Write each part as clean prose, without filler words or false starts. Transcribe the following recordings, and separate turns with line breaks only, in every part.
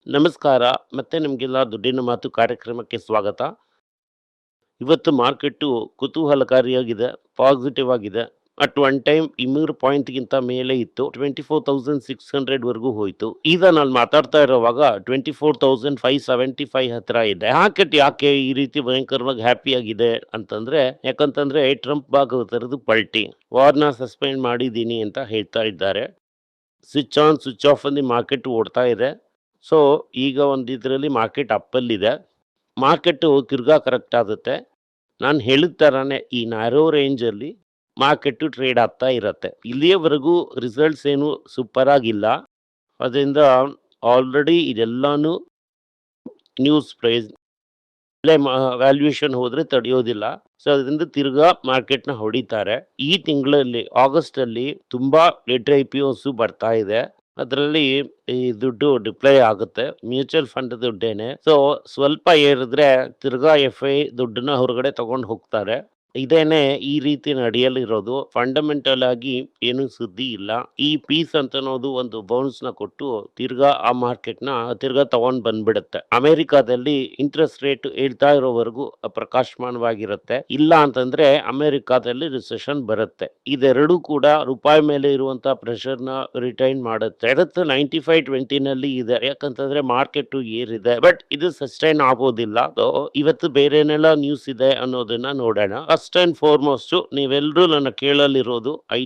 ನಮಸ್ಕಾರ. ಮತ್ತೆ ನಿಮಗೆಲ್ಲ ದುಡ್ಡಿನ ಮಾತು ಕಾರ್ಯಕ್ರಮಕ್ಕೆ ಸ್ವಾಗತ. ಇವತ್ತು ಮಾರ್ಕೆಟ್ಟು ಕುತೂಹಲಕಾರಿಯಾಗಿದೆ, ಪಾಸಿಟಿವ್ ಆಗಿದೆ. ಅಟ್ ಒನ್ ಟೈಮ್ 200 ಪಾಯಿಂಟ್‌ಗಿಂತ ಮೇಲೆ ಇತ್ತು. 24,600 ವರೆಗೂ ಹೋಯ್ತು. ಈಗ ನಾನು ಮಾತಾಡ್ತಾ ಇರೋವಾಗ 24,575 ಹತ್ರ ಇದೆ. ಯಾಕೆ ಈ ರೀತಿ ಭಯಂಕರವಾಗಿ ಹ್ಯಾಪಿ ಆಗಿದೆ ಅಂತಂದ್ರೆ, ಯಾಕಂತಂದ್ರೆ ಟ್ರಂಪ್ ಭಾಗವತರದ್ದು ಪಲ್ಟಿ. ವಾರ್‌ನ ಸಸ್ಪೆಂಡ್ ಮಾಡಿದ್ದೀನಿ ಅಂತ ಹೇಳ್ತಾ ಇದ್ದಾರೆ. ಸ್ವಿಚ್ ಆನ್, ಸ್ವಿಚ್ ಆಫ್ ಅಲ್ಲಿ ಮಾರ್ಕೆಟ್ ಓಡ್ತಾ ಇದೆ. ಸೊ ಈಗ ಒಂದು ಇದರಲ್ಲಿ ಮಾರ್ಕೆಟ್ ಅಪ್ಪಲ್ಲಿದೆ. ಮಾರ್ಕೆಟು ತಿರ್ಗಾ ಕರೆಕ್ಟ್ ಆಗುತ್ತೆ. ನಾನು ಹೇಳಿದ ಥರನೇ ಈ ನ್ಯಾರೋ ರೇಂಜಲ್ಲಿ ಮಾರ್ಕೆಟು ಟ್ರೇಡ್ ಆಗ್ತಾ ಇರತ್ತೆ. ಇಲ್ಲಿಯವರೆಗೂ ರಿಸಲ್ಟ್ಸ್ ಏನು ಸೂಪರ್ ಆಗಿಲ್ಲ. ಅದರಿಂದ ಆಲ್ರೆಡಿ ಇದೆಲ್ಲಾನು ನ್ಯೂಸ್ ಪ್ರೈಸ್ ವ್ಯಾಲ್ಯೂಯೇಷನ್ ಹೋದ್ರೆ ತಡೆಯೋದಿಲ್ಲ. ಸೊ ಅದರಿಂದ ತಿರ್ಗಾ ಮಾರ್ಕೆಟ್ನ ಹೊಡಿತಾರೆ. ಈ ತಿಂಗಳಲ್ಲಿ ಆಗಸ್ಟಲ್ಲಿ ತುಂಬಾ ಲೆಟರ್ IPOs ಬರ್ತಾ ಇದೆ. ಅದರಲ್ಲಿ ಈ ದುಡ್ಡು ಡಿಪ್ಲೈ ಆಗುತ್ತೆ. Mutual fund ದುಡ್ಡೇನೆ. ಸೊ ಸ್ವಲ್ಪ ಏರಿದ್ರೆ ತಿರ್ಗಾ FI ದುಡ್ಡನ್ನ ಹೊರಗಡೆ ತಗೊಂಡು ಹೋಗ್ತಾರೆ. ಇದೇನೆ ಈ ರೀತಿ ನಡೆಯಲಿರೋದು. ಫಂಡಮೆಂಟಲ್ ಆಗಿ ಏನು ಸುದ್ದಿ ಇಲ್ಲ. ಈ ಪೀಸ್ ಅಂತ ಅನ್ನೋದು ಒಂದು ಬೌನ್ಸ್ ನ ಕೊಟ್ಟು ತಿರ್ಗಾ ಆ ಮಾರ್ಕೆಟ್ ನ ತಿರ್ಗಾ ತಗೊಂಡ್ ಬಂದ್ಬಿಡುತ್ತೆ. ಅಮೆರಿಕಾದಲ್ಲಿ ಇಂಟ್ರೆಸ್ಟ್ ರೇಟ್ ಏಳ್ತಾ ಇರೋವರೆಗೂ ಪ್ರಕಾಶಮಾನವಾಗಿರುತ್ತೆ. ಇಲ್ಲ ಅಂತಂದ್ರೆ ಅಮೆರಿಕಾದಲ್ಲಿ ರಿಸೆಷನ್ ಬರುತ್ತೆ. ಇದೆರಡೂ ಕೂಡ ರೂಪಾಯಿ ಮೇಲೆ ಇರುವಂತ ಪ್ರೆಷರ್ ನ ರಿಟೈನ್ ಮಾಡುತ್ತೆ. ಅದಕ್ಕೆ 95-20 ನಲ್ಲಿ ಇದೆ. ಯಾಕಂತಂದ್ರೆ ಮಾರ್ಕೆಟ್ ಏರಿದೆ, ಬಟ್ ಇದು ಸಸ್ಟೈನ್ ಆಗೋದಿಲ್ಲ. So, ಇವತ್ತು ಬೇರೆನೆಲ್ಲ ನ್ಯೂಸ್ ಇದೆ ಅನ್ನೋದನ್ನ ನೋಡೋಣ. ಫಸ್ಟ್ ಅಂಡ್ ಫಾರ್ಮೋಸ್ಟ್ ನೀವೆಲ್ಲರೂ ನನ್ನ ಕೇಳಲಿರೋದು ಐ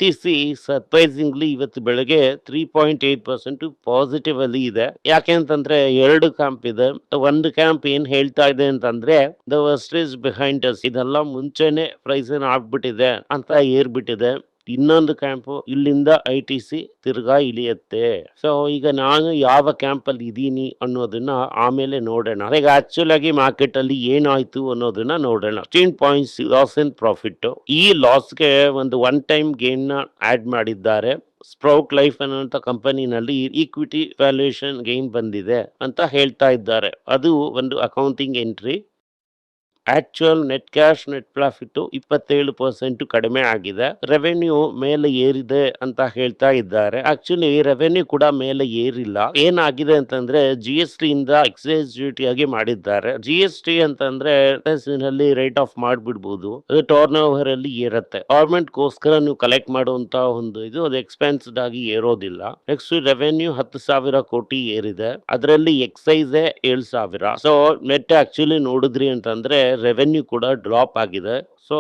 ಟಿ ಸಿ ಸರ್ಪ್ರೈಸಿಂಗ್ಲಿ ಇವತ್ತು ಬೆಳಗ್ಗೆ 3.8% ಪಾಸಿಟಿವ್ ಅಲ್ಲಿ ಇದೆ. ಯಾಕೆ ಅಂತಂದ್ರೆ ಎರಡು ಕ್ಯಾಂಪ್ ಇದೆ. ಒಂದು ಕ್ಯಾಂಪ್ ಏನ್ ಹೇಳ್ತಾ ಇದೆ ಅಂತಂದ್ರೆ the worst is behind us, ಇದೆಲ್ಲ ಮುಂಚೆನೆ ಪ್ರೈಸ್ ಆಗ್ಬಿಟ್ಟಿದೆ ಅಂತ ಏರ್ಬಿಟ್ಟಿದೆ. ಇನ್ನೊಂದು ಕ್ಯಾಂಪು ಇಲ್ಲಿಂದ ITC ತಿರ್ಗಾ ಇಳಿಯುತ್ತೆ. ಸೊ ಈಗ ನಾನು ಯಾವ ಕ್ಯಾಂಪ್ ಅಲ್ಲಿ ಇದ್ದೀನಿ ಅನ್ನೋದನ್ನ ಆಮೇಲೆ ನೋಡೋಣ. ಈಗ ಆಕ್ಚುಲ್ ಆಗಿ ಮಾರ್ಕೆಟ್ ಅಲ್ಲಿ ಏನಾಯ್ತು ಅನ್ನೋದನ್ನ ನೋಡೋಣ. 15 ಪಾಯಿಂಟ್ಸ್ ಲಾಸ್ ಇನ್ ಪ್ರಾಫಿಟ್. ಈ ಲಾಸ್ಗೆ ಒಂದು ಒನ್ ಟೈಮ್ ಗೇನ್ ನ ಆಡ್ ಮಾಡಿದ್ದಾರೆ. ಸ್ಪ್ರೌಟ್ ಲೈಫ್ ಅನ್ನುವಂತ ಕಂಪನಿನಲ್ಲಿ ಈಕ್ವಿಟಿ ವ್ಯಾಲ್ಯೂಯೇಷನ್ ಗೇನ್ ಬಂದಿದೆ ಅಂತ ಹೇಳ್ತಾ ಇದ್ದಾರೆ. ಅದು ಒಂದು accounting entry. Actual net cash net profit 27% ಕಡಿಮೆ ಆಗಿದೆ. ರೆವೆನ್ಯೂ ಮೇಲೆ ಏರಿದೆ ಅಂತ ಹೇಳ್ತಾ ಇದ್ದಾರೆ. ಆಕ್ಚುಲಿ ರೆವೆನ್ಯೂ ಕೂಡ ಮೇಲೆ ಏರಿಲ್ಲ. ಏನಾಗಿದೆ ಅಂತಂದ್ರೆ GST ಇಂದ ಎಕ್ಸೈಸ್ ಡ್ಯೂಟಿ ಆಗಿ ಮಾಡಿದ್ದಾರೆ. GST ಅಂತಂದ್ರೆ ನಲ್ಲಿ ರೇಟ್ ಆಫ್ ಮಾಡ್ಬಿಡ್ಬೋದು. ಅದು ಟರ್ನ್ ಓವರ್ ಅಲ್ಲಿ ಏರುತ್ತೆ. ಗವರ್ಮೆಂಟ್ ಗೋಸ್ಕರ ನೀವು ಕಲೆಕ್ಟ್ ಮಾಡುವಂತ ಒಂದು ಇದು ಅದು ಎಕ್ಸ್ಪೆನ್ಸ್ಡ್ ಆಗಿ ಏರೋದಿಲ್ಲ. ನೆಕ್ಸ್ಟ್ ರೆವೆನ್ಯೂ 10,000 ಕೋಟಿ ಏರಿದೆ. ಅದರಲ್ಲಿ ಎಕ್ಸೈಸ್ 7,000. ಸೊ ನೆಟ್ ಆಕ್ಚುಲಿ ನೋಡಿದ್ರಿ ಅಂತಂದ್ರೆ ರೆವೆನ್ಯೂ ಕೂಡ ಡ್ರಾಪ್ ಆಗಿದೆ. ಸೊ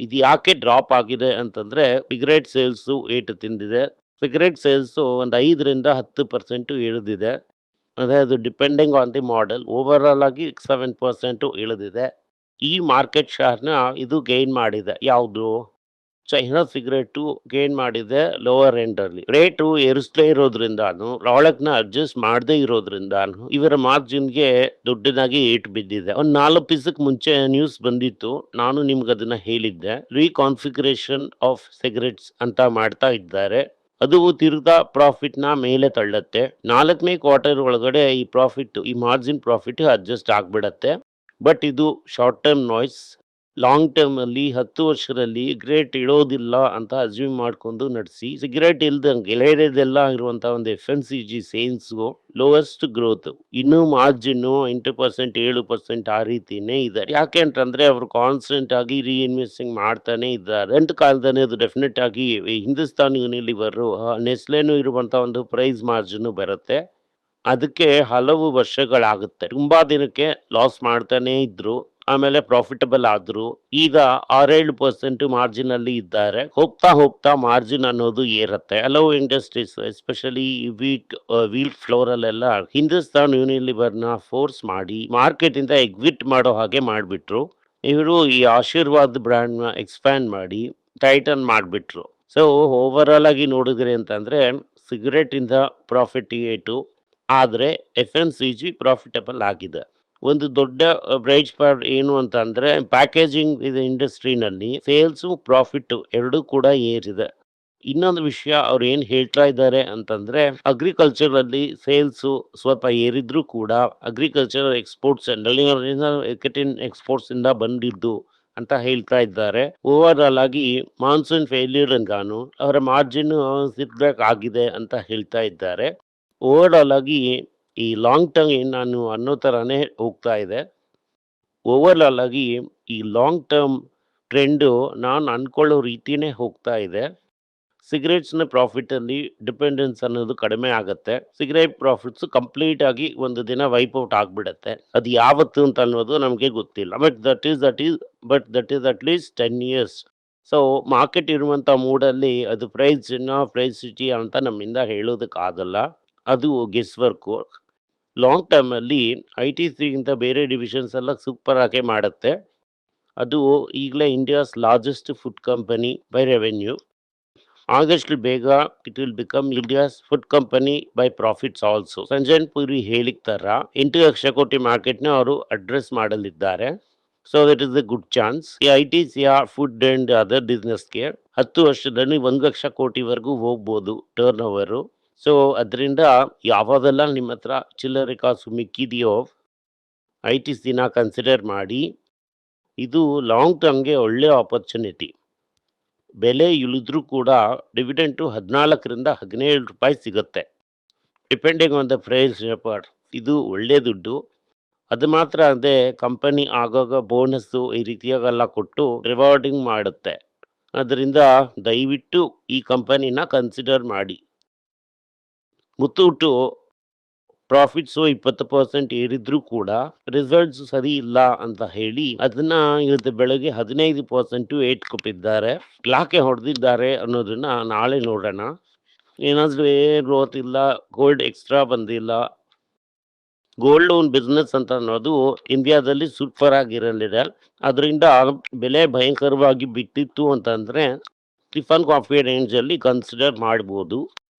ಇದು ಯಾಕೆ ಡ್ರಾಪ್ ಆಗಿದೆ ಅಂತಂದ್ರೆ ಸಿಗರೇಟ್ ಸೇಲ್ಸ್ ಏಟು ತಿಂದಿದೆ. ಸಿಗರೇಟ್ ಸೇಲ್ಸ್ ಒಂದು 5-10% ಇಳಿದಿದೆ. ಅದೇ ಅದು depending on the model. Over all ಆಗಿ 7% ಇಳಿದಿದೆ. ಈ ಮಾರ್ಕೆಟ್ ಶೇರ್ನ ಇದು ಗೈನ್ ಮಾಡಿದೆ. ಯಾವುದು? ಚೈನಾ ಸಿಗರೇಟು ಗೇನ್ ಮಾಡಿದೆ ಲೋವರ್ ಎಂಡ್ ಅಲ್ಲಿ. ರೇಟು ಏರಿಸ್ಲೇ ಇರೋದ್ರಿಂದಾನು ಪ್ರಾಡಕ್ಟ್ ನ ಅಡ್ಜಸ್ಟ್ ಮಾಡದೇ ಇರೋದ್ರಿಂದಾನು ಇವರ ಮಾರ್ಜಿನ್ಗೆ ದೊಡ್ಡದಾಗಿ ಏಟ್ ಬಿದ್ದಿದೆ. ಒಂದ್ 4 ದಿವಸಕ್ಕೆ ಮುಂಚೆ ನ್ಯೂಸ್ ಬಂದಿತ್ತು. ನಾನು ನಿಮ್ಗೆ ಅದನ್ನ ಹೇಳಿದ್ದೆ. ರೀಕಾನ್ಫಿಗರೇಷನ್ ಆಫ್ ಸಿಗರೇಟ್ಸ್ ಅಂತ ಮಾಡ್ತಾ ಇದ್ದಾರೆ. ಅದು ತಿರ್ಗಾ ಪ್ರಾಫಿಟ್ ನ ಮೇಲೆ ತಳ್ಳತ್ತೆ. 4ನೇ ಕ್ವಾರ್ಟರ್ ಒಳಗಡೆ ಈ ಮಾರ್ಜಿನ್ ಪ್ರಾಫಿಟ್ ಅಡ್ಜಸ್ಟ್ ಆಗ್ಬಿಡತ್ತೆ. ಬಟ್ ಇದು short term noise. Long term ಅಲ್ಲಿ 10 ವರ್ಷದಲ್ಲಿ ಸಿಗರೇಟ್ ಇಡೋದಿಲ್ಲ ಅಂತ ಅಸ್ಯೂಮ್ ಮಾಡ್ಕೊಂಡು ನಡೆಸಿ, ಸಿಗರೇಟ್ ಇಲ್ದಂಗೆ ಎಳೆದೆಲ್ಲ ಇರುವಂತ ಒಂದು FMCG ಸೇಲ್ಸ್ ಲೋಯೆಸ್ಟ್ ಗ್ರೋತ್. ಇನ್ನು ಮಾರ್ಜಿನ್ 8%, 7% ಆ ರೀತಿನೇ ಇದೆ. ಯಾಕೆ ಅಂತಂದ್ರೆ ಅವರು ಕಾನ್ಸ್ಟೆಂಟ್ ಆಗಿ ರೀಇನ್ವೆಸ್ಟಿಂಗ್ ಮಾಡ್ತಾನೆ ಇದ್ದಾರೆ. ಎಂಟು ಕಾಲದಲ್ಲಿ ಅದು ಡೆಫಿನೆಟ್ ಆಗಿ ಹಿಂದೂಸ್ತಾನ್ ಯೂನಿಲಿವರ್, ನೆಸ್ಲೆನೂ ಇರುವಂತ ಒಂದು ಪ್ರೈಸ್ ಮಾರ್ಜಿನ್ ಬರುತ್ತೆ. ಅದಕ್ಕೆ ಹಲವು ವರ್ಷಗಳಾಗುತ್ತೆ. ತುಂಬಾ ದಿನಕ್ಕೆ ಲಾಸ್ ಮಾಡ್ತಾನೆ ಇದ್ರು, ಆಮೇಲೆ ಪ್ರಾಫಿಟಬಲ್ ಆದ್ರು. ಈಗ 6-7% ಮಾರ್ಜಿನ್ ಅಲ್ಲಿ ಇದ್ದಾರೆ. ಹೋಗ್ತಾ ಹೋಗ್ತಾ ಮಾರ್ಜಿನ್ ಅನ್ನೋದು ಏರತ್ತೆ. ಹಲವು ಇಂಡಸ್ಟ್ರೀಸ್ ಎಸ್ಪೆಷಲಿ ವೀಟ್ ಫ್ಲೋರ್ ಅಲ್ಲೆಲ್ಲ ಹಿಂದೂಸ್ತಾನ್ ಯೂನಿಲಿವರ್ ನ ಫೋರ್ಸ್ ಮಾಡಿ ಮಾರ್ಕೆಟ್ ಇಂದ ಎಕ್ಸಿಟ್ ಮಾಡೋ ಹಾಗೆ ಮಾಡ್ಬಿಟ್ರು. ಇವರು ಈ ಆಶೀರ್ವಾದ್ ಬ್ರ್ಯಾಂಡ್ ನ ಎಕ್ಸ್ಪ್ಯಾಂಡ್ ಮಾಡಿ ಟೈಟನ್ ಮಾಡ್ಬಿಟ್ರು. ಸೊ ಓವರ್ ಆಲ್ ಆಗಿ ನೋಡಿದ್ರಿ ಅಂತಂದ್ರೆ ಸಿಗರೇಟ್ ಇಂದ ಪ್ರಾಫಿಟ್ ಏಟು, ಆದ್ರೆ FMCG ಪ್ರಾಫಿಟಬಲ್ ಆಗಿದೆ. ಒಂದು ದೊಡ್ಡ ಬ್ರೈಟ್ ಸ್ಪಾಟ್ ಏನು ಅಂತ ಅಂದ್ರೆ ಪ್ಯಾಕೇಜಿಂಗ್ ಇಂಡಸ್ಟ್ರಿನಲ್ಲಿ ಸೇಲ್ಸ್ ಪ್ರಾಫಿಟ್ ಎರಡೂ ಕೂಡ ಏರಿದೆ. ಇನ್ನೊಂದು ವಿಷಯ ಅವ್ರು ಏನ್ ಹೇಳ್ತಾ ಇದ್ದಾರೆ ಅಂತಂದ್ರೆ ಅಗ್ರಿಕಲ್ಚರ್ ಅಲ್ಲಿ ಸೇಲ್ಸ್ ಸ್ವಲ್ಪ ಏರಿದ್ರು ಕೂಡ ಅಗ್ರಿಕಲ್ಚರ್ ಎಕ್ಸ್ಪೋರ್ಟ್ಸ್ ಎಕ್ಸ್ಪೋರ್ಟ್ಸ್ ಇಂದ ಬಂದಿದ್ದು ಅಂತ ಹೇಳ್ತಾ ಇದ್ದಾರೆ. ಓವರ್ ಆಲ್ ಆಗಿ ಮಾನ್ಸೂನ್ ಫೇಲ್ಯೂರ್ ಅಂತಾನು ಅವರ ಮಾರ್ಜಿನ್ ಸಿಗ್ಬೇಕು ಆಗಿದೆ ಅಂತ ಹೇಳ್ತಾ ಇದ್ದಾರೆ. ಓವರ್ ಆಲ್ ಆಗಿ ಈ ಲಾಂಗ್ ಟರ್ಮ್ ಏನು ನಾನು ಅನ್ನೋ ಥರನೇ ಹೋಗ್ತಾ ಇದೆ. ಓವರ್‌ಆಲ್ ಆಗಿ ಈ ಲಾಂಗ್ ಟರ್ಮ್ ಟ್ರೆಂಡು ನಾನು ಅನ್ಕೊಳ್ಳೋ ರೀತಿನೇ ಹೋಗ್ತಾ ಇದೆ. ಸಿಗರೇಟ್ಸ್‌ನ ಪ್ರಾಫಿಟಲ್ಲಿ ಡಿಪೆಂಡೆನ್ಸ್ ಅನ್ನೋದು ಕಡಿಮೆ ಆಗತ್ತೆ. ಸಿಗರೇಟ್ ಪ್ರಾಫಿಟ್ಸ್ ಕಂಪ್ಲೀಟ್ ಆಗಿ ಒಂದು ದಿನ ವೈಪ್ ಔಟ್ ಆಗ್ಬಿಡತ್ತೆ. ಅದು ಯಾವತ್ತು ಅಂತ ಅನ್ನೋದು ನಮಗೆ ಗೊತ್ತಿಲ್ಲ. But that is at least 10 years. So market ಇರುವಂಥ ಮೂಡಲ್ಲಿ ಅದು ಪ್ರೈಸ್ ಸಿಟಿ ಅಂತ ನಮ್ಮಿಂದ ಹೇಳೋದಕ್ಕಾಗಲ್ಲ. ಅದು ಗೆಸ್ ವರ್ಕು. ಲಾಂಗ್ ಟರ್ಮಲ್ಲಿ ಐ.ಟಿ.ಸಿಗಿಂತ ಬೇರೆ ಡಿವಿಷನ್ಸ್ ಎಲ್ಲ ಸೂಪರ್ ಆಗೇ ಮಾಡುತ್ತೆ. ಅದು ಈಗಲೇ India's largest food company by revenue. ಆದಷ್ಟು ಬೇಗ it will become India's food company by profits also. Sanjay Puri ಹೇಳಿದ ಥರ 8 ಲಕ್ಷ ಕೋಟಿ ಮಾರ್ಕೆಟ್ನ ಅವರು ಅಡ್ರೆಸ್ ಮಾಡಲಿದ್ದಾರೆ. So that is a good chance. ಈ ಐ.ಟಿ.ಸಿಯ ಫುಡ್ ಆ್ಯಂಡ್ ಅದರ್ ಬಿಸ್ನೆಸ್ಗೆ 10 ವರ್ಷದಲ್ಲಿ 1 ಲಕ್ಷ ಕೋಟಿವರೆಗೂ ಹೋಗ್ಬೋದು ಟರ್ನ್ ಓವರು. ಸೊ ಅದರಿಂದ ಯಾವಾಗೆಲ್ಲ ನಿಮ್ಮ ಹತ್ರ ಚಿಲ್ಲರೆ ಕಾಸು ಮಿಕ್ಕಿದೆಯೋ ಐ.ಟಿ.ಸಿನ ಕನ್ಸಿಡರ್ ಮಾಡಿ. ಇದು ಲಾಂಗ್ ಟರ್ಮ್ಗೆ ಒಳ್ಳೆ ಆಪರ್ಚುನಿಟಿ. ಬೆಲೆ ಇಳಿದ್ರೂ ಕೂಡ ಡಿವಿಡೆಂಟು 14ರಿಂದ 17 ರೂಪಾಯಿ ಸಿಗುತ್ತೆ, ಡಿಪೆಂಡಿಂಗ್ ಆನ್ ದ ಪ್ರೈಸ್ ರೆಪಾರ್ಟ್. ಇದು ಒಳ್ಳೆ ದುಡ್ಡು. ಅದು ಮಾತ್ರ ಅಲ್ಲದೆ ಕಂಪನಿ ಆಗಾಗ ಬೋನಸ್ಸು ಈ ರೀತಿಯಾಗೆಲ್ಲ ಕೊಟ್ಟು ರಿವಾರ್ಡಿಂಗ್ ಮಾಡುತ್ತೆ. ಅದರಿಂದ ದಯವಿಟ್ಟು ಈ ಕಂಪನಿನ ಕನ್ಸಿಡರ್ ಮಾಡಿ. ಮುತ್ತೂಟು ಪ್ರಾಫಿಟ್ಸು 20% ಏರಿದ್ರೂ ಕೂಡ ರಿಸಲ್ಟ್ಸ್ ಸರಿ ಇಲ್ಲ ಅಂತ ಹೇಳಿ ಅದನ್ನ ಇವತ್ತು ಬೆಳಗ್ಗೆ 15% ಏಟ್ ಕೊಟ್ಟಿದ್ದಾರೆ. ಯಾಕೆ ಹೊಡೆದಿದ್ದಾರೆ ಅನ್ನೋದನ್ನ ನಾಳೆ ನೋಡೋಣ. ಏನಾದರೂ ಗ್ರೋತ್ ಇಲ್ಲ, ಗೋಲ್ಡ್ ಎಕ್ಸ್ಟ್ರಾ ಬಂದಿಲ್ಲ. ಗೋಲ್ಡ್ ಲೋನ್ ಬಿಸ್ನೆಸ್ ಅಂತ ಅನ್ನೋದು ಇಂಡಿಯಾದಲ್ಲಿ ಸೂಪರ್ ಆಗಿರಲಿದೆ. ಅದರಿಂದ ಬೆಲೆ ಭಯಂಕರವಾಗಿ ಬಿಟ್ಟಿತ್ತು ಅಂತಂದರೆ ಟಿಫನ್ ಕಾಫಿ ರೇಂಜಲ್ಲಿ ಕನ್ಸಿಡರ್ ಮಾಡ್ಬೋದು.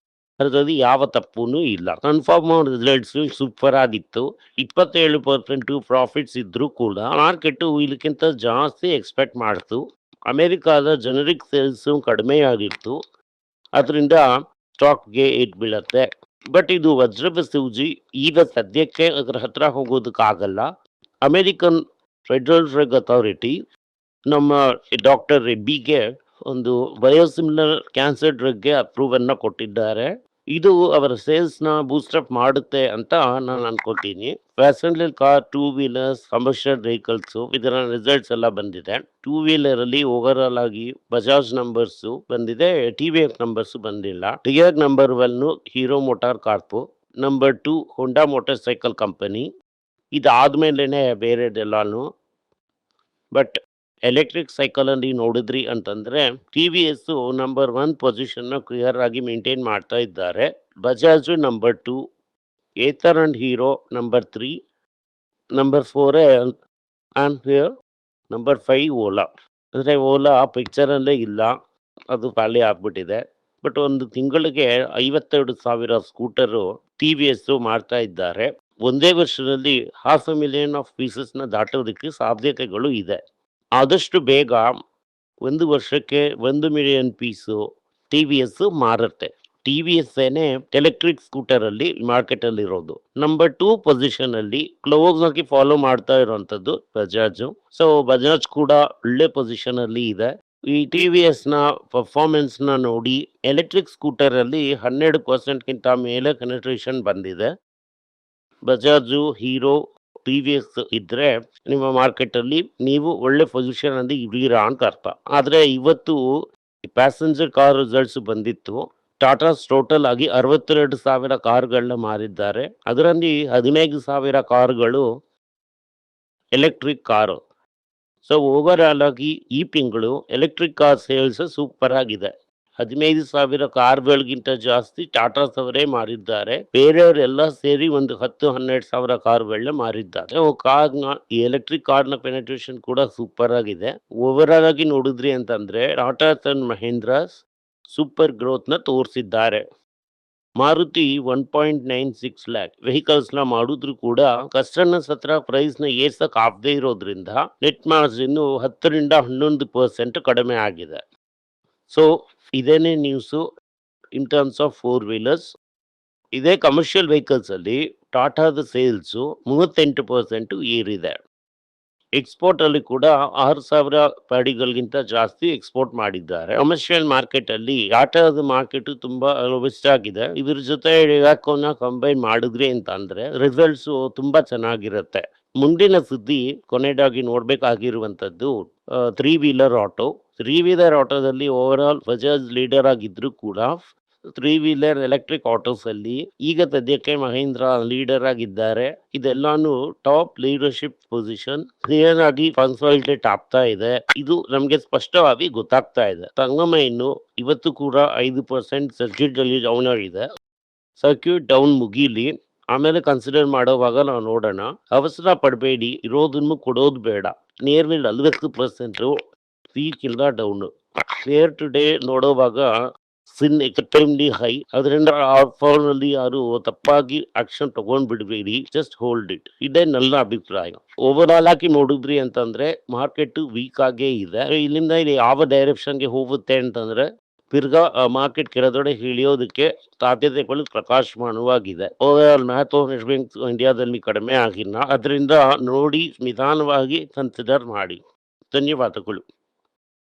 ಅದರಲ್ಲಿ ಯಾವ ತಪ್ಪೂ ಇಲ್ಲ. ಕನ್ಫರ್ಮ್ ರಿಸಲ್ಟ್ಸು ಸೂಪರ್ ಆಗಿತ್ತು. 27% ಪ್ರಾಫಿಟ್ಸ್ ಇದ್ದರೂ ಕೂಡ ಮಾರ್ಕೆಟು ಇದಕ್ಕಿಂತ ಜಾಸ್ತಿ ಎಕ್ಸ್ಪೆಕ್ಟ್ ಮಾಡ್ತು. ಅಮೆರಿಕಾದ ಜನರಿಕ್ ಸೇಲ್ಸು ಕಡಿಮೆ ಆಗಿತ್ತು. ಅದರಿಂದ ಸ್ಟಾಕ್ಗೆ ಏಟ್ ಬೀಳತ್ತೆ. ಬಟ್ ಇದು ವಜ್ರದ ಸೂಜಿ. ಈಗ ಸದ್ಯಕ್ಕೆ ಅದರ ಹತ್ರ ಹೋಗೋದಕ್ಕಾಗಲ್ಲ. ಅಮೆರಿಕನ್ ಫೆಡರಲ್ ಡ್ರಗ್ ಅಥಾರಿಟಿ ನಮ್ಮ ಡಾಕ್ಟರ್ ರೆಡ್ಡಿಗೆ ಒಂದು ಬಯೋಸಿಮಿಲರ್ ಕ್ಯಾನ್ಸರ್ ಡ್ರಗ್ಗೆ ಅಪ್ರೂವನ್ನ ಕೊಟ್ಟಿದ್ದಾರೆ. ಇದು ಅವರ ಸೇಲ್ಸ್ನ ಬೂಸ್ಟಪ್ ಮಾಡುತ್ತೆ ಅಂತ ನಾನು ಅನ್ಕೋತೀನಿ. Passenger car, two wheelers, commercial vehicles ಇದರ ರಿಸಲ್ಟ್ಸ್ ಎಲ್ಲ ಬಂದಿದೆ. ಟೂ ವೀಲರಲ್ಲಿ ಓವರಾಲ್ ಆಗಿ ಬಜಾಜ್ ನಂಬರ್ಸು ಬಂದಿದೆ, ಟಿ.ವಿ.ಎಸ್ ನಂಬರ್ಸು ಬಂದಿಲ್ಲ. ಟಿ.ಆರ್ number 1 Hero motor corp, number 2 Honda motorcycle company. ಇದಾದ್ಮೇಲೆ ಬೇರೆದೆಲ್ಲಾನು. ಬಟ್ ಎಲೆಕ್ಟ್ರಿಕ್ ಸೈಕಲಲ್ಲಿ ನೋಡಿದ್ರಿ ಅಂತಂದರೆ ಟಿ.ವಿ.ಎಸ್ಸು ನಂಬರ್ 1 ಪೊಸಿಷನ್ನ ಕ್ಲಿಯರ್ ಆಗಿ ಮೇಂಟೈನ್ ಮಾಡ್ತಾ ಇದ್ದಾರೆ. Bajaj number 2, Ather and Hero number 3, number 4 Ampere, number 5 Ola. ಅಂದರೆ ಓಲಾ ಪಿಕ್ಚರಲ್ಲೇ ಇಲ್ಲ, ಅದು ಖಾಲಿ ಆಗ್ಬಿಟ್ಟಿದೆ. ಬಟ್ ಒಂದು ತಿಂಗಳಿಗೆ 52,000 ಸ್ಕೂಟರು ಟಿ.ವಿ.ಎಸ್ಸು ಮಾಡ್ತಾ ಇದ್ದಾರೆ. ಒಂದೇ ವರ್ಷದಲ್ಲಿ 500,000 ಪೀಸಸ್ನ ದಾಟೋದಕ್ಕೆ ಸಾಧ್ಯತೆಗಳು ಇದೆ. ಆದಷ್ಟು ಬೇಗ 1 ವರ್ಷಕ್ಕೆ 1 ಮಿಲಿಯನ್ ಪೀಸು ಟಿ.ವಿ.ಎಸ್ ಮಾರುತ್ತೆ. ಟಿ.ವಿ.ಎಸ್ ಏನೇ ಎಲೆಕ್ಟ್ರಿಕ್ ಸ್ಕೂಟರಲ್ಲಿ ಮಾರ್ಕೆಟಲ್ಲಿರೋದು. ನಂಬರ್ 2 ಪೊಸಿಷನಲ್ಲಿ ಕ್ಲೋಸ್ ಆಗಿ ಫಾಲೋ ಮಾಡ್ತಾ ಇರುವಂಥದ್ದು ಬಜಾಜು. ಸೊ ಬಜಾಜ್ ಕೂಡ ಒಳ್ಳೆ ಪೊಸಿಷನಲ್ಲಿ ಇದೆ. ಈ ಟಿ.ವಿ.ಎಸ್ನ ಪರ್ಫಾರ್ಮೆನ್ಸ್ನ ನೋಡಿ ಎಲೆಕ್ಟ್ರಿಕ್ ಸ್ಕೂಟರಲ್ಲಿ 12%ಗಿಂತ ಮೇಲೆ ಪೆನೆಟ್ರೇಷನ್ ಬಂದಿದೆ. ಬಜಾಜು, ಹೀರೋ, ಟಿ.ವಿ.ಎಸ್ ಇದ್ರೆ ನಿಮ್ಮ ಮಾರ್ಕೆಟಲ್ಲಿ ನೀವು ಒಳ್ಳೆ ಪೊಸಿಷನಲ್ಲಿ ಇದ್ದೀರಾ ಅಂತ ಅರ್ಥ. ಆದರೆ ಇವತ್ತು ಪ್ಯಾಸೆಂಜರ್ ಕಾರ್ ರಿಸಲ್ಟ್ಸ್ ಬಂದಿತ್ತು. ಟಾಟಾಸ್ ಟೋಟಲ್ ಆಗಿ 62,000 ಕಾರುಗಳನ್ನ ಮಾರಿದ್ದಾರೆ. ಅದರಲ್ಲಿ 15,000 ಕಾರುಗಳು ಎಲೆಕ್ಟ್ರಿಕ್ ಕಾರು. ಸೊ ಓವರಾಲ್ ಆಗಿ ಈ ತಿಂಗಳು ಎಲೆಕ್ಟ್ರಿಕ್ ಕಾರ್ ಸೇಲ್ಸ್ ಸೂಪರ್ ಆಗಿದೆ. 15,000 ಕಾರುಗಳಿಗಿಂತ ಜಾಸ್ತಿ ಟಾಟಾಸ್ ಅವರೇ ಮಾರಿದ್ದಾರೆ. ಬೇರೆಯವರೆಲ್ಲ ಸೇರಿ ಒಂದು 10-12,000 ಕಾರುಗಳನ್ನ ಮಾರಿದ್ದಾರೆ. ಈ ಎಲೆಕ್ಟ್ರಿಕ್ ಕಾರ್ನ ಪೆನೆಟ್ರೇಷನ್ ಕೂಡ ಸೂಪರ್ ಆಗಿದೆ. ಓವರಾಲ್ ಆಗಿ ನೋಡಿದ್ರಿ ಅಂತಂದ್ರೆ ಟಾಟಾಸ್ ಅಂಡ್ ಮಹೇಂದ್ರಾಸ್ ಸೂಪರ್ ಗ್ರೋತ್ನ ತೋರಿಸಿದ್ದಾರೆ. ಮಾರುತಿ 1.96 ಲ್ಯಾಕ್ ವೆಹಿಕಲ್ಸ್ನ ಮಾಡಿದ್ರು ಕೂಡ ಕಸ್ಟಮರ್ಸ್ ಹತ್ರ ಪ್ರೈಸ್ನ ಏರ್ಸಕ್ ಆಗದೆ ಇರೋದ್ರಿಂದ ನೆಟ್ ಮಾರ್ಜಿನ್ 10ರಿಂದ 11% ಕಡಿಮೆ ಆಗಿದೆ. ಸೊ ಇದೇನೇ news in terms of 4 wheelers. ಇದೇ ಕಮರ್ಷಿಯಲ್ ವೆಹಿಕಲ್ಸಲ್ಲಿ ಟಾಟಾದ ಸೇಲ್ಸು 38% ಏರಿದೆ. ಎಕ್ಸ್‌ಪೋರ್ಟ್ ಅಲ್ಲಿ ಕೂಡ 6,000 ಪಾಡಿಗಳಿಗಿಂತ ಜಾಸ್ತಿ ಎಕ್ಸ್‌ಪೋರ್ಟ್ ಮಾಡಿದ್ದಾರೆ. ಕಮರ್ಷಿಯಲ್ ಮಾರ್ಕೆಟ್ ಅಲ್ಲಿ ಟಾಟಾದ ಮಾರ್ಕೆಟ್ ತುಂಬಾ ರೋಬಸ್ಟ್ ಆಗಿದೆ. ಇದ್ರ ಜೊತೆ ಇವಾಕೋನ ಕಂಬೈನ್ ಮಾಡಿದ್ರಿ ಅಂತ ಅಂದ್ರೆ ರಿಸಲ್ಟ್ಸ್ ತುಂಬಾ ಚೆನ್ನಾಗಿರುತ್ತೆ. ಮುಂದಿನ ಸುದ್ದಿ ಕೊನೆಯದಾಗಿ ನೋಡ್ಬೇಕಾಗಿರುವಂತದ್ದು three wheeler auto. Three wheeler ಆಟೋದಲ್ಲಿ ಓವರ್ ಆಲ್ ಬಜಾಜ್ ಲೀಡರ್ ಆಗಿದ್ರು ಕೂಡ ತ್ರೀ ವೀಲರ್ ಎಲೆಕ್ಟ್ರಿಕ್ ಆಟೋಸ್ ಅಲ್ಲಿ ಈಗ ಸದ್ಯಕ್ಕೆ ಮಹೀಂದ್ರ ಲೀಡರ್ ಆಗಿದ್ದಾರೆ. ಇದೆಲ್ಲಾನು ಟಾಪ್ ಲೀಡರ್ಶಿಪ್ ಪೊಸಿಷನ್ ಕ್ಲಿಯರ್ ಆಗಿ ಕನ್ಸಾಲಿಡೇಟ್ ಆಗ್ತಾ ಇದೆ. ಇದು ನಮ್ಗೆ ಸ್ಪಷ್ಟವಾಗಿ ಗೊತ್ತಾಗ್ತಾ ಇದೆ. ಸಂಗಮ ಇನ್ನು ಇವತ್ತು ಕೂಡ 5% ಸರ್ಕ್ಯೂಟ್ ಅಲ್ಲಿ ಡೌನ್ ಆಗಿದೆ. ಸರ್ಕ್ಯೂಟ್ ಡೌನ್ ಮುಗೀಲಿ, ಆಮೇಲೆ ಕನ್ಸಿಡರ್ ಮಾಡೋವಾಗ ನಾವು ನೋಡೋಣ. ಅವಸರ ಪಡಬೇಡಿ, ಇರೋದನ್ನು ಕೊಡೋದು ಬೇಡ. ನಿಯರ್ಲಿ 40% ಪೀಕ್ ಇಲ್ಲ ಡೌನ್. ಫೇರ್ ಟುಡೇ ನೋಡೋವಾಗ ಸಿನ್ ಎಕ್ಸ್ಟ್ರೀಮ್ಲಿ ಹೈ. ಅದರಿಂದ ಆ ಫಾಲ್ ನಲ್ಲಿ ಯಾರು ತಪ್ಪಾಗಿ ಆಕ್ಷನ್ ತಗೊಂಡ್ ಬಿಡಬೇಡಿ, ಜಸ್ಟ್ ಹೋಲ್ಡ್ ಇಟ್. ಇದೇ ನನ್ನ ಅಭಿಪ್ರಾಯ. ಓವರ್ ಆಲ್ ಆಗಿ ನೋಡಿದ್ರಿ ಅಂತಂದ್ರೆ ಮಾರ್ಕೆಟ್ ವೀಕ್ ಆಗೇ ಇದೆ. ಇಲ್ಲಿಂದ ಇಲ್ಲಿ ಯಾವ ಡೈರೆಕ್ಷನ್ಗೆ ಹೋಗುತ್ತೆ ಅಂತಂದ್ರೆ ತಿರ್ಗಾ ಮಾರ್ಕೆಟ್ ಕೆಳಗಡೆ ಇಳಿಯೋದಕ್ಕೆ ಸಾಧ್ಯತೆಗಳು ಪ್ರಕಾಶಮಾನವಾಗಿದೆ. ಓವರ್ ಆಲ್ ಮ್ಯಾಥ್ ಆಫ್ ಇಂಡಿಯಾದಲ್ಲಿ ಕಡಿಮೆ ಆಗಿಲ್ಲ. ಅದರಿಂದ ನೋಡಿ ನಿಧಾನವಾಗಿ ಕನ್ಸಿಡರ್ ಮಾಡಿ. ಧನ್ಯವಾದಗಳು.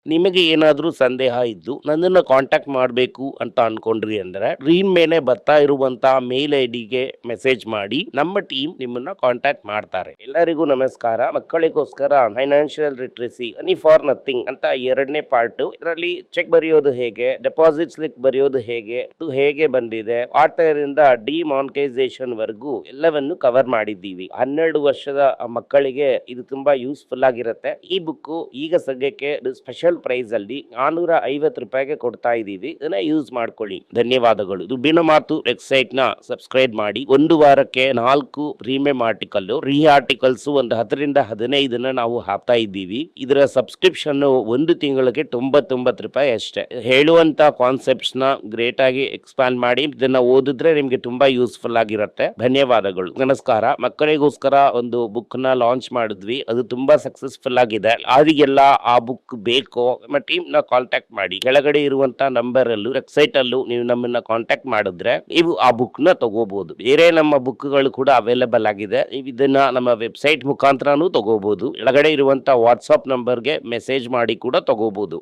ನಿಮಗೆ ಏನಾದರೂ ಸಂದೇಹ ಇದ್ದು ನನ್ನನ್ನು ಕಾಂಟ್ಯಾಕ್ಟ್ ಮಾಡಬೇಕು ಅಂತ ಅನ್ಕೊಂಡ್ರಿ ಅಂದ್ರೆ ಸ್ಕ್ರೀನ್ ಮೇಲೆ ಬರ್ತಾ ಇರುವಂತ ಮೇಲ್ ಐಡಿಗೆ ಮೆಸೇಜ್ ಮಾಡಿ, ನಮ್ಮ ಟೀಮ್ ನಿಮ್ಮನ್ನ ಕಾಂಟ್ಯಾಕ್ಟ್ ಮಾಡ್ತಾರೆ. ಎಲ್ಲರಿಗೂ ನಮಸ್ಕಾರ. ಮಕ್ಕಳಿಗೋಸ್ಕರ financial literacy money for nothing ಅಂತ 2ನೇ ಪಾರ್ಟ್. ಇದರಲ್ಲಿ ಚೆಕ್ ಬರೆಯೋದು ಹೇಗೆ, ಡೆಪಾಸಿಟ್ ಸ್ಲಿಪ್ ಬರೆಯೋದು ಹೇಗೆ, ಇದು ಹೇಗೆ ಬಂದಿದೆ, ಆಟರಿಂದ ಡಿಮಾನಿಟೈಸೇಷನ್ ವರೆಗೂ ಎಲ್ಲವನ್ನು ಕವರ್ ಮಾಡಿದ್ದೀವಿ. 12 ವರ್ಷದ ಮಕ್ಕಳಿಗೆ ಇದು ತುಂಬಾ ಯೂಸ್ಫುಲ್ ಆಗಿರುತ್ತೆ. ಈ ಬುಕ್ ಈಗ ಸದ್ಯಕ್ಕೆ ಸ್ಪೆಷಲ್ ಪ್ರೈಸ್ ಅಲ್ಲಿ 450 ರೂಪಾಯಿಗೆ ಕೊಡ್ತಾ ಇದೀವಿ. ಇದನ್ನ ಯೂಸ್ ಮಾಡ್ಕೊಳ್ಳಿ. ಧನ್ಯವಾದಗಳು. ದುಡ್ಡಿನ ಮಾತು ವೆಬ್ಸೈಟ್ ನ ಸಬ್ಸ್ಕ್ರೈಬ್ ಮಾಡಿ. 1 ವಾರಕ್ಕೆ 4 ಪ್ರೀಮಿಯಂ ಆರ್ಟಿಕಲ್, ರೀ ಆರ್ಟಿಕಲ್ಸ್ ಒಂದು 10ರಿಂದ 15 ನಾವು ಹಾಕ್ತಾ ಇದ್ದೀವಿ. ಇದರ ಸಬ್ಸ್ಕ್ರಿಪ್ಷನ್ 1 ತಿಂಗಳಿಗೆ 99 ರೂಪಾಯಿ ಅಷ್ಟೇ. ಹೇಳುವಂತ ಕಾನ್ಸೆಪ್ಟ್ಸ್ ನ ಗ್ರೇಟ್ ಆಗಿ ಎಕ್ಸ್ಪ್ಯಾಂಡ್ ಮಾಡಿ ಇದನ್ನ ಓದಿದ್ರೆ ನಿಮ್ಗೆ ತುಂಬಾ ಯೂಸ್ಫುಲ್ ಆಗಿರುತ್ತೆ. ಧನ್ಯವಾದಗಳು. ನಮಸ್ಕಾರ. ಮಕ್ಕಳಿಗೋಸ್ಕರ ಒಂದು ಬುಕ್ ನ ಲಾಂಚ್ ಮಾಡಿದ್ವಿ. ಅದು ತುಂಬಾ ಸಕ್ಸಸ್ಫುಲ್ ಆಗಿದೆ. ಯಾರಿಗೆಲ್ಲ ಆ ಬುಕ್ ಬೇಕು ನಮ್ಮ ಟೀಮ್ ನ ಕಾಂಟ್ಯಾಕ್ಟ್ ಮಾಡಿ. ಕೆಳಗಡೆ ಇರುವಂತ ನಂಬರ್ ಅಲ್ಲೂ ವೆಬ್ಸೈಟ್ ಅಲ್ಲೂ ನೀವು ನಮ್ಮನ್ನ ಕಾಂಟ್ಯಾಕ್ಟ್ ಮಾಡಿದ್ರೆ ನೀವು ಆ ಬುಕ್ ನ ತಗೋಬಹುದು. ಬೇರೆ ನಮ್ಮ ಬುಕ್ ಗಳು ಕೂಡ ಅವೈಲೇಬಲ್ ಆಗಿದೆ. ನೀವು ಇದನ್ನ ನಮ್ಮ ವೆಬ್ಸೈಟ್ ಮುಖಾಂತರನೂ ತಗೋಬಹುದು. ಕೆಳಗಡೆ ಇರುವಂತ ವಾಟ್ಸ್ಆಪ್ ನಂಬರ್ಗೆ ಮೆಸೇಜ್ ಮಾಡಿ ಕೂಡ ತಗೋಬಹುದು.